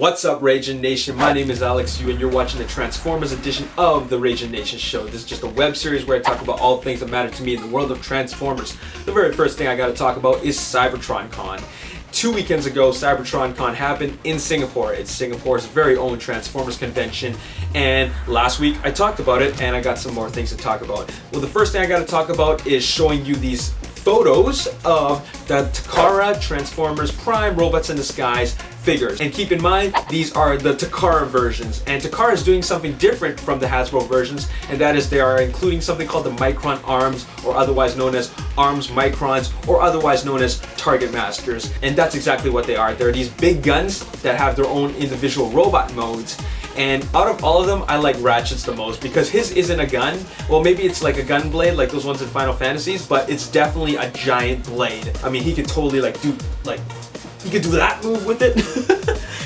What's up, Ragin Nation? My name is Alex Yu, and you're watching the Transformers edition of the Ragin Nation show. This is just a web series where I talk about all things that matter to me in the world of Transformers. The very first thing I got to talk about is CybertronCon. 2 weekends ago, CybertronCon happened in Singapore. It's Singapore's very own Transformers convention, and last week I talked about it, and I got some more things to talk about. Well, the first thing I got to talk about is showing you these photos of the Takara Transformers Prime Robots in Disguise figures. And keep in mind, these are the Takara versions. And Takara is doing something different from the Hasbro versions, and that is they are including something called the Micron Arms, or otherwise known as Arms Microns, or otherwise known as Target Masters. And that's exactly what they are. They're these big guns that have their own individual robot modes. And out of all of them, I like Ratchet's the most because his isn't a gun. Well, maybe it's like a Gunblade, like those ones in Final Fantasies, but it's definitely a giant blade. I mean, he could totally he could do that move with it.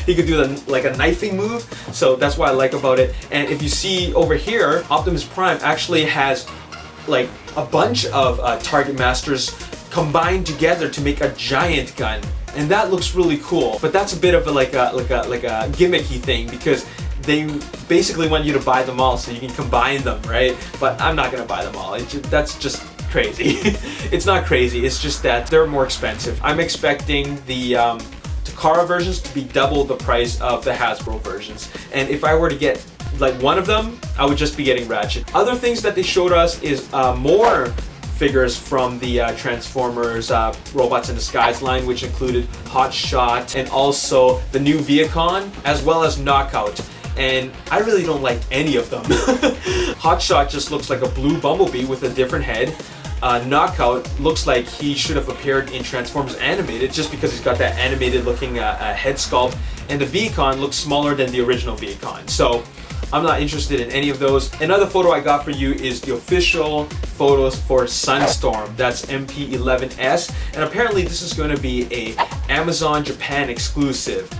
He could do like a knifing move. So that's what I like about it. And if you see over here, Optimus Prime actually has like a bunch of Target Masters combined together to make a giant gun. And that looks really cool. But that's a bit of a gimmicky thing because they basically want you to buy them all so you can combine them, right? But I'm not gonna buy them all. That's just crazy. It's not crazy, it's just that they're more expensive. I'm expecting the Takara versions to be double the price of the Hasbro versions. And if I were to get like one of them, I would just be getting Ratchet. Other things that they showed us is more figures from the Transformers Robots in Disguise line, which included Hotshot and also the new Viacon, as well as Knockout. And I really don't like any of them. Hotshot just looks like a blue bumblebee with a different head. Knockout looks like he should have appeared in Transformers Animated just because he's got that animated looking head sculpt. And the Viacon looks smaller than the original Viacon. So I'm not interested in any of those. Another photo I got for you is the official photos for Sunstorm. That's MP11S. And apparently this is going to be a Amazon Japan exclusive.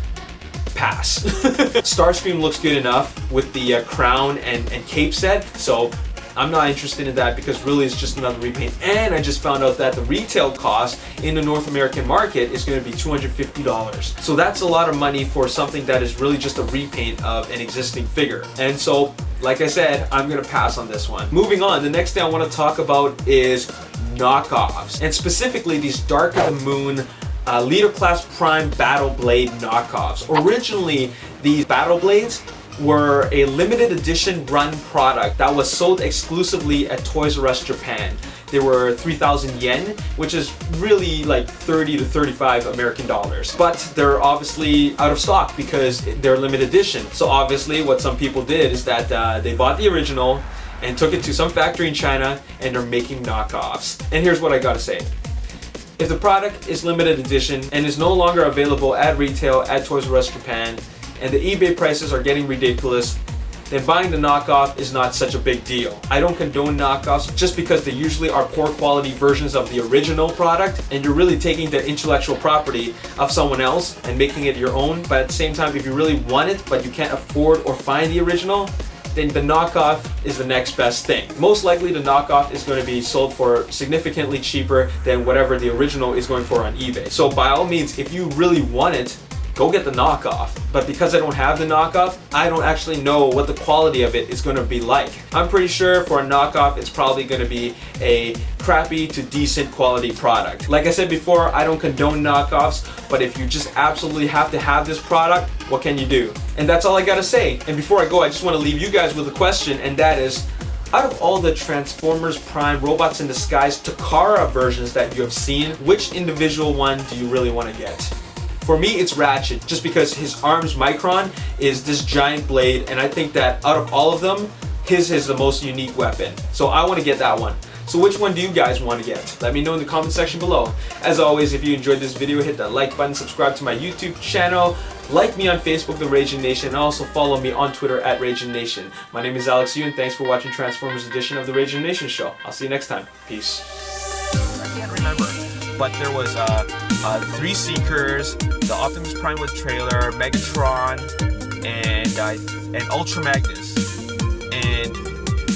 Pass. Starscream looks good enough with the crown and cape set, so I'm not interested in that because really it's just another repaint. And I just found out that the retail cost in the North American market is going to be $250. So that's a lot of money for something that is really just a repaint of an existing figure. And so, like I said, I'm going to pass on this one. Moving on, the next thing I want to talk about is knockoffs, and specifically these Dark of the Moon Leader Class Prime Battle Blade knockoffs. Originally, these Battle Blades were a limited edition run product that was sold exclusively at Toys R Us Japan. They were 3,000 yen, which is really like 30 to 35 American dollars. But they're obviously out of stock because they're limited edition. So obviously what some people did is that they bought the original and took it to some factory in China and they're making knockoffs. And here's what I gotta say. If the product is limited edition and is no longer available at retail at Toys R Us Japan, and the eBay prices are getting ridiculous, then buying the knockoff is not such a big deal. I don't condone knockoffs just because they usually are poor quality versions of the original product, and you're really taking the intellectual property of someone else and making it your own. But at the same time, if you really want it but you can't afford or find the original, then the knockoff is the next best thing. Most likely the knockoff is going to be sold for significantly cheaper than whatever the original is going for on eBay. So by all means, if you really want it, go get the knockoff. But because I don't have the knockoff, I don't actually know what the quality of it is going to be like. I'm pretty sure for a knockoff, it's probably going to be a crappy to decent quality product. Like I said before, I don't condone knockoffs, but if you just absolutely have to have this product, what can you do? And that's all I gotta say. And before I go, I just want to leave you guys with a question, and that is, out of all the Transformers Prime Robots in Disguise Takara versions that you have seen, which individual one do you really want to get? For me, it's Ratchet, just because his Arms Micron is this giant blade, and I think that out of all of them, his is the most unique weapon. So I want to get that one. So which one do you guys want to get? Let me know in the comment section below. As always, if you enjoyed this video, hit that like button, subscribe to my YouTube channel, like me on Facebook, The Ragin Nation, and also follow me on Twitter at Ragin Nation. My name is Alex Yu, and thanks for watching Transformers edition of The Ragin Nation show. I'll see you next time. Peace. I can't remember, but there was 3 Seekers, the Optimus Prime with trailer, Megatron, and Ultra Magnus.